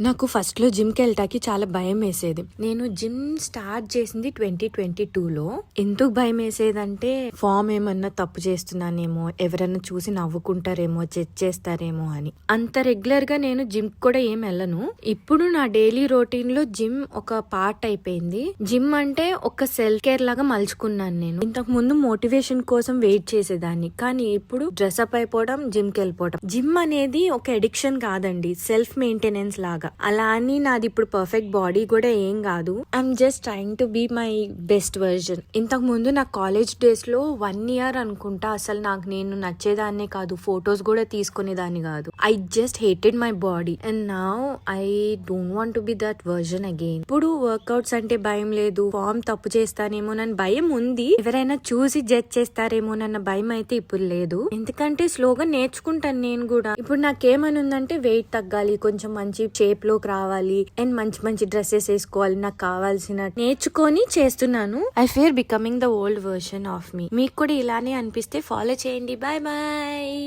నాకు ఫస్ట్ లో జిమ్ కి వెళ్ళటానికి చాలా భయం వేసేది. నేను జిమ్ స్టార్ట్ చేసింది 2022లో. ఎందుకు భయం వేసేదంటే ఫామ్ ఏమన్నా తప్పు చేస్తున్నానేమో, ఎవరన్నా చూసి నవ్వుకుంటారేమో, జడ్జ్ చేస్తారేమో అని. అంత రెగ్యులర్ గా నేను జిమ్ కూడా ఏం వెళ్ళను. ఇప్పుడు నా డైలీ రొటీన్ లో జిమ్ ఒక పార్ట్ అయిపోయింది. జిమ్ అంటే ఒక సెల్ఫ్ కేర్ లాగా మలుచుకున్నాను నేను. ఇంతకు ముందు మోటివేషన్ కోసం వెయిట్ చేసేదాన్ని, కానీ ఇప్పుడు డ్రెస్అప్ అయిపోవడం, జిమ్ కి వెళ్ళిపోవడం. జిమ్ అనేది ఒక ఎడిక్షన్ కాదండి, సెల్ఫ్ మెయింటెనెన్స్ లాగా. అలా అని నాది ఇప్పుడు పర్ఫెక్ట్ బాడీ కూడా ఏం కాదు. I'm just trying to be my best version. ఇంతకు ముందు నా కాలేజ్ డేస్ లో 1 year అనుకుంటా అసలు నాకు నేను నచ్చేదాన్నే కాదు, ఫొటోస్ కూడా తీసుకునేదాన్ని కాదు. I just hated my body and now I don't want to be that version again. ఇప్పుడు వర్కౌట్స్ అంటే భయం లేదు, ఫామ్ తప్పు చేస్తానేమోనన్న భయం ఉంది, ఎవరైనా చూసి జడ్జ్ చేస్తారేమోనన్న భయం అయితే ఇప్పుడు లేదు. ఎందుకంటే స్లోగా నేర్చుకుంటాను నేను కూడా. ఇప్పుడు నాకేమని ఉందంటే వెయిట్ తగ్గాలి, కొంచెం మంచి షేప్ లోకి రావాలి అండ్ మంచి మంచి డ్రెస్సెస్ వేసుకోవాలి, నాకు కావాల్సిన నేర్చుకొని చేస్తున్నాను. I fear becoming the old version of me. మీకు కూడా ఇలానే అనిపిస్తే ఫాలో చేయండి. Bye bye.